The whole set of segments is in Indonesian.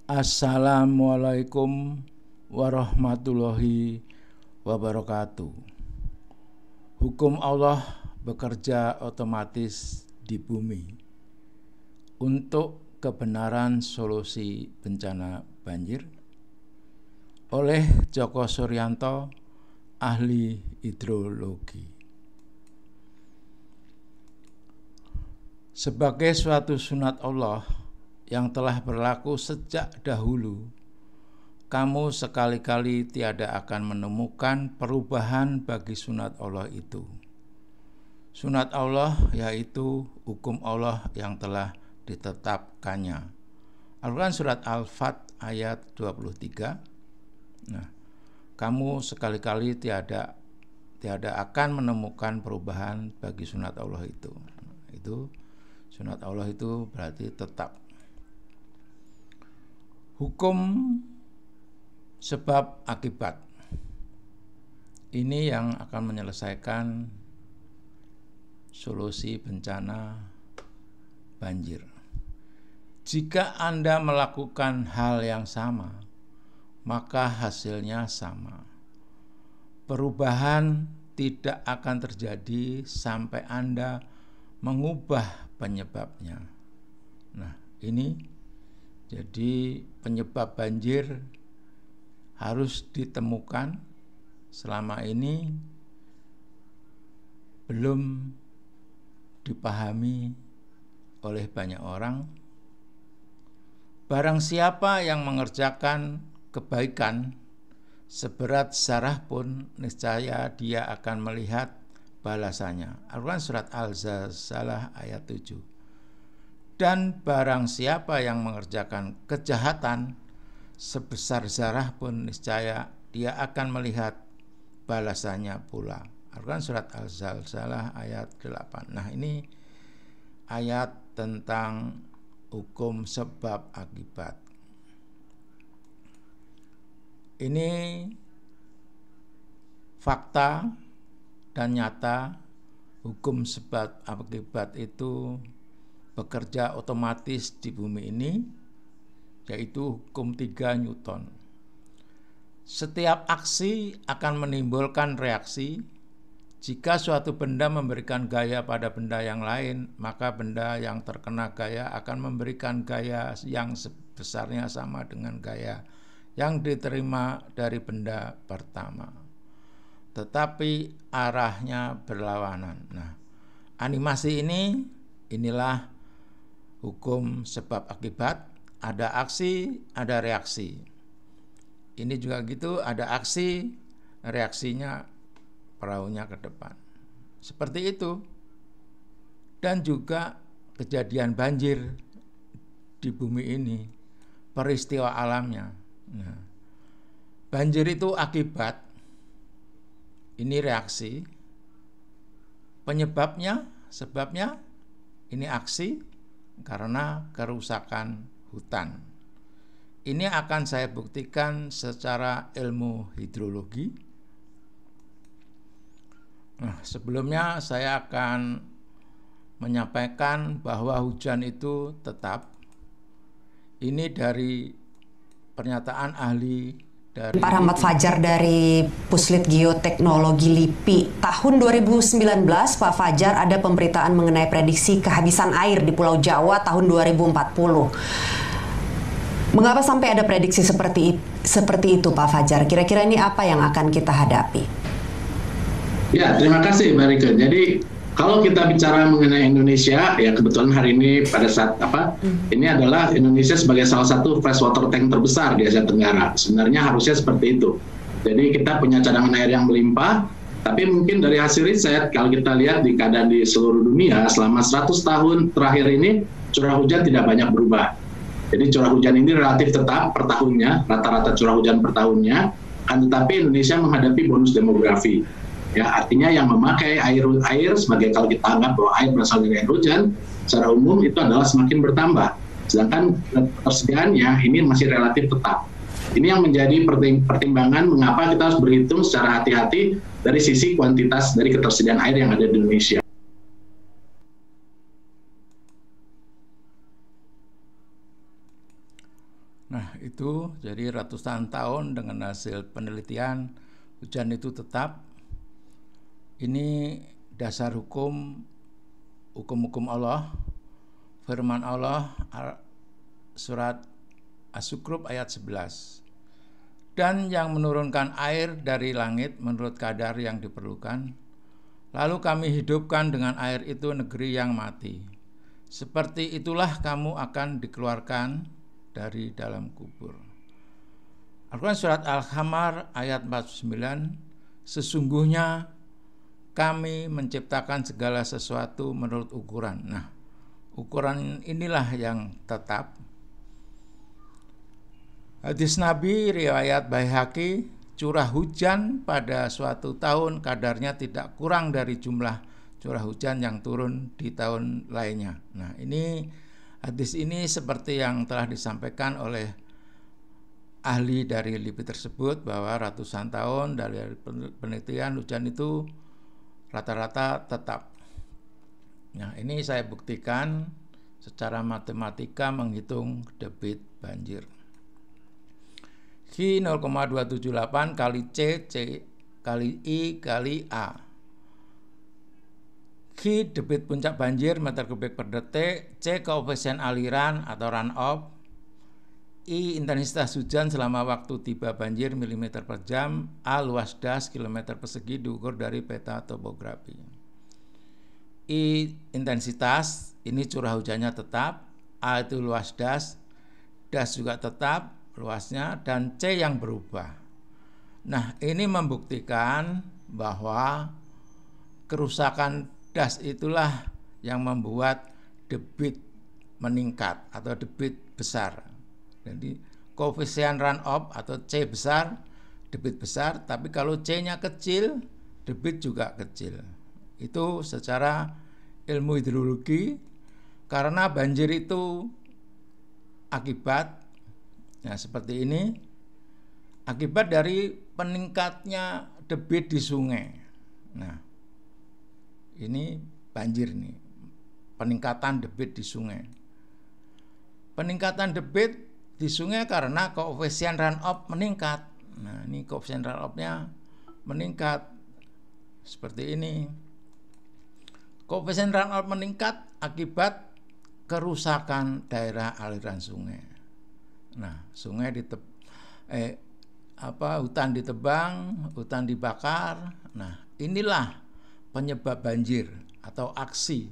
Assalamualaikum warahmatullahi wabarakatuh. Hukum Allah bekerja otomatis di bumi untuk kebenaran solusi bencana banjir oleh Djoko Suryanto, ahli hidrologi. Sebagai suatu sunat Allah yang telah berlaku sejak dahulu, kamu sekali-kali tiada akan menemukan perubahan bagi sunat Allah itu. Sunat Allah yaitu hukum Allah yang telah ditetapkannya. Al-Quran Surat Al-Fat ayat 23. Nah, kamu sekali-kali tiada akan menemukan perubahan bagi sunat Allah itu. Itu sunat Allah itu berarti tetap. Hukum sebab akibat ini yang akan menyelesaikan solusi bencana banjir. Jika Anda melakukan hal yang sama, maka hasilnya sama. Perubahan tidak akan terjadi sampai Anda mengubah penyebabnya. Nah, ini jadi penyebab banjir harus ditemukan. Selama ini belum dipahami oleh banyak orang. Barang siapa yang mengerjakan kebaikan seberat zarah pun, niscaya dia akan melihat balasannya. Al-Quran Surat Al-Zalzalah ayat 7. Dan barang siapa yang mengerjakan kejahatan sebesar zarah pun, niscaya dia akan melihat balasannya pula. Al-Quran Surat Al-Zalzalah ayat 8. Nah, ini ayat tentang hukum sebab akibat. Ini fakta dan nyata. Hukum sebab akibat itu bekerja otomatis di bumi ini, yaitu hukum 3 Newton. Setiap aksi akan menimbulkan reaksi. Jika suatu benda memberikan gaya pada benda yang lain, maka benda yang terkena gaya akan memberikan gaya yang sebesarnya sama dengan gaya yang diterima dari benda pertama, tetapi arahnya berlawanan. Nah, animasi inilah hukum sebab akibat. Ada aksi, ada reaksi. Ini juga gitu, ada aksi, reaksinya perahunya ke depan. Seperti itu. Dan juga kejadian banjir di bumi ini, peristiwa alamnya. Nah, banjir itu akibat, ini reaksi. Sebabnya ini aksi karena kerusakan hutan. Ini akan saya buktikan secara ilmu hidrologi. Nah, sebelumnya saya akan menyampaikan bahwa hujan itu tetap. Ini dari pernyataan ahli dari Pak Rahmat Fajar dari Puslit Geoteknologi LIPI. Tahun 2019, Pak Fajar, ada pemberitaan mengenai prediksi kehabisan air di Pulau Jawa tahun 2040. Mengapa sampai ada prediksi seperti itu, Pak Fajar? Kira-kira ini apa yang akan kita hadapi? Ya, terima kasih Mbak Rike. Jadi kalau kita bicara mengenai Indonesia, ya kebetulan hari ini pada saat ini adalah Indonesia sebagai salah satu freshwater tank terbesar di Asia Tenggara. Sebenarnya harusnya seperti itu. Jadi kita punya cadangan air yang melimpah, tapi mungkin dari hasil riset, kalau kita lihat di keadaan di seluruh dunia, selama 100 tahun terakhir ini, curah hujan tidak banyak berubah. Jadi curah hujan ini relatif tetap per tahunnya, rata-rata curah hujan per tahunnya, tetapi Indonesia menghadapi bonus demografi. Ya, artinya yang memakai air sebagai, kalau kita anggap bahwa air berasal dari air hujan, secara umum itu adalah semakin bertambah. Sedangkan ketersediaannya ini masih relatif tetap. Ini yang menjadi pertimbangan mengapa kita harus berhitung secara hati-hati dari sisi kuantitas dari ketersediaan air yang ada di Indonesia. Nah, itu jadi ratusan tahun dengan hasil penelitian hujan itu tetap. Ini dasar hukum-hukum Allah, firman Allah, surat As-Zukhruf ayat 11. Dan yang menurunkan air dari langit menurut kadar yang diperlukan, lalu kami hidupkan dengan air itu negeri yang mati. Seperti itulah kamu akan dikeluarkan dari dalam kubur. Al-Quran surat Al-Qamar ayat 49, sesungguhnya kami menciptakan segala sesuatu menurut ukuran. Nah, ukuran inilah yang tetap. Hadis Nabi riwayat Baihaqi, curah hujan pada suatu tahun kadarnya tidak kurang dari jumlah curah hujan yang turun di tahun lainnya. Nah, ini hadis ini seperti yang telah disampaikan oleh ahli dari LIPI tersebut, bahwa ratusan tahun dari penelitian hujan itu rata-rata tetap. Nah, ini saya buktikan secara matematika menghitung debit banjir. Q 0,278 kali C kali I kali A. Q debit puncak banjir meter kubik per detik, C koefisien aliran atau runoff, I intensitas hujan selama waktu tiba banjir milimeter per jam, A luas das kilometer persegi diukur dari peta topografi. I intensitas, ini curah hujannya tetap, A itu luas das juga tetap luasnya, dan C yang berubah. Nah, ini membuktikan bahwa kerusakan das itulah yang membuat debit meningkat atau debit besar. Jadi koefisien runoff atau C besar, debit besar, tapi kalau C-nya kecil, debit juga kecil. Itu secara ilmu hidrologi, karena banjir itu akibat, nah seperti ini, akibat dari peningkatnya debit di sungai. Nah, ini banjir nih, peningkatan debit di sungai. Peningkatan debit di sungai karena koefisien runoff meningkat. Nah, ini koefisien runoff-nya meningkat seperti ini. Koefisien runoff meningkat akibat kerusakan daerah aliran sungai. Nah, sungai hutan ditebang, hutan dibakar. Nah, inilah penyebab banjir atau aksi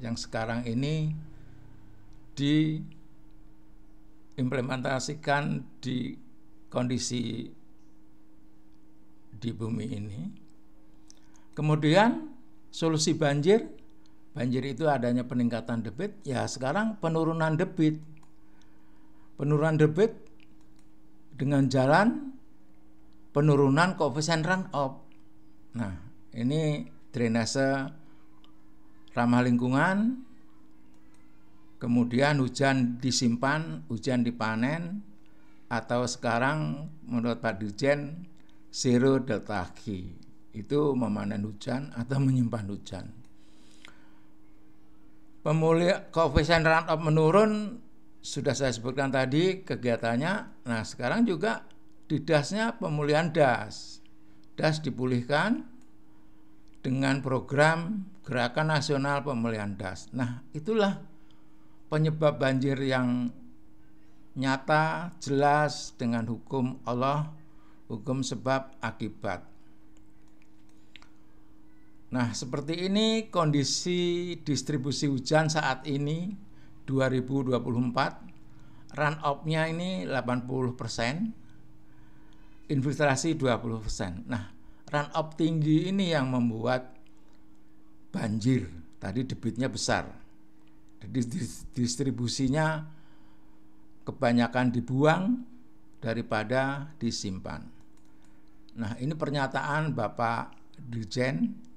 yang sekarang ini diimplementasikan di kondisi di bumi ini. Kemudian solusi banjir itu adanya peningkatan debit, ya sekarang penurunan debit dengan jalan penurunan koefisien runoff. Nah, ini drainase ramah lingkungan, kemudian hujan disimpan, hujan dipanen, atau sekarang menurut Pak Dirjen zero delta G, itu memanen hujan atau menyimpan hujan. Koefisien runoff menurun, sudah saya sebutkan tadi kegiatannya. Nah, sekarang juga di dasnya pemulihan das dipulihkan dengan program Gerakan Nasional Pemulihan Das. Nah, itulah penyebab banjir yang nyata, jelas dengan hukum Allah, hukum sebab akibat. Nah, seperti ini kondisi distribusi hujan saat ini 2024. Runoff-nya ini 80%, infiltrasi 20%. Nah, runoff tinggi ini yang membuat banjir. Tadi debitnya besar, jadi distribusinya kebanyakan dibuang daripada disimpan. Nah, ini pernyataan Bapak Dirjen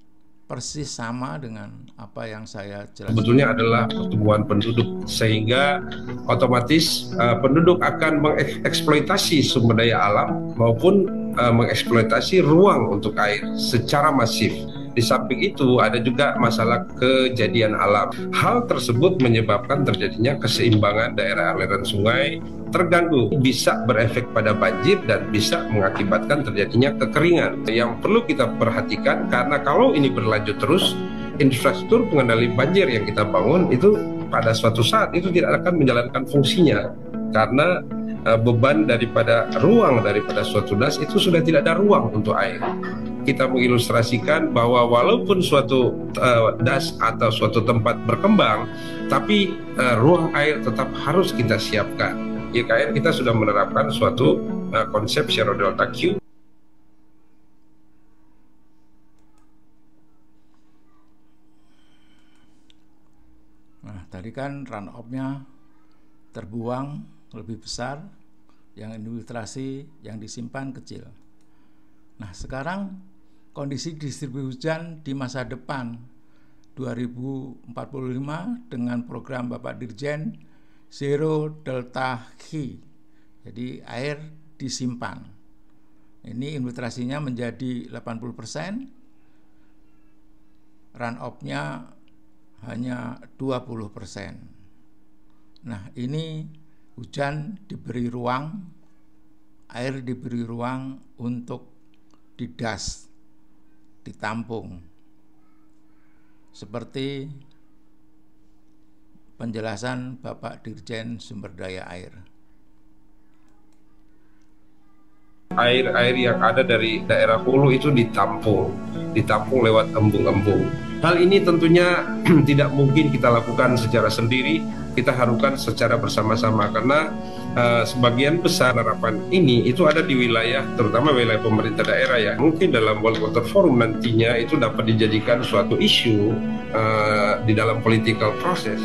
persis sama dengan apa yang saya jelaskan. Sebetulnya adalah pertumbuhan penduduk, sehingga otomatis penduduk akan mengeksploitasi sumber daya alam maupun mengeksploitasi ruang untuk air secara masif. Di samping itu ada juga masalah kejadian alam. Hal tersebut menyebabkan terjadinya keseimbangan daerah aliran sungai terganggu, bisa berefek pada banjir dan bisa mengakibatkan terjadinya kekeringan. Yang perlu kita perhatikan, karena kalau ini berlanjut terus, infrastruktur pengendali banjir yang kita bangun itu pada suatu saat itu tidak akan menjalankan fungsinya, karena beban daripada ruang daripada suatu das itu sudah tidak ada ruang untuk air. Kita mengilustrasikan bahwa walaupun suatu das atau suatu tempat berkembang, tapi ruang air tetap harus kita siapkan. YKN kita sudah menerapkan suatu konsep Zero Delta Q. Nah, tadi kan run-off-nya terbuang lebih besar, yang infiltrasi yang disimpan kecil. Nah, sekarang kondisi distribusi hujan di masa depan 2045 dengan program Bapak Dirjen Zero Delta Q. Jadi air disimpan. Ini infiltrasinya menjadi 80%, run-off-nya hanya 20%. Nah, ini hujan diberi ruang, air diberi ruang untuk didas, ditampung. Seperti penjelasan Bapak Dirjen Sumber Daya Air. Air-air yang ada dari daerah hulu itu ditampung lewat embung-embung. Hal ini tentunya tidak mungkin kita lakukan secara sendiri, kita harapkan secara bersama-sama, karena sebagian besar harapan ini itu ada di wilayah, terutama wilayah pemerintah daerah ya. Mungkin dalam World Water Forum nantinya itu dapat dijadikan suatu isu di dalam political process.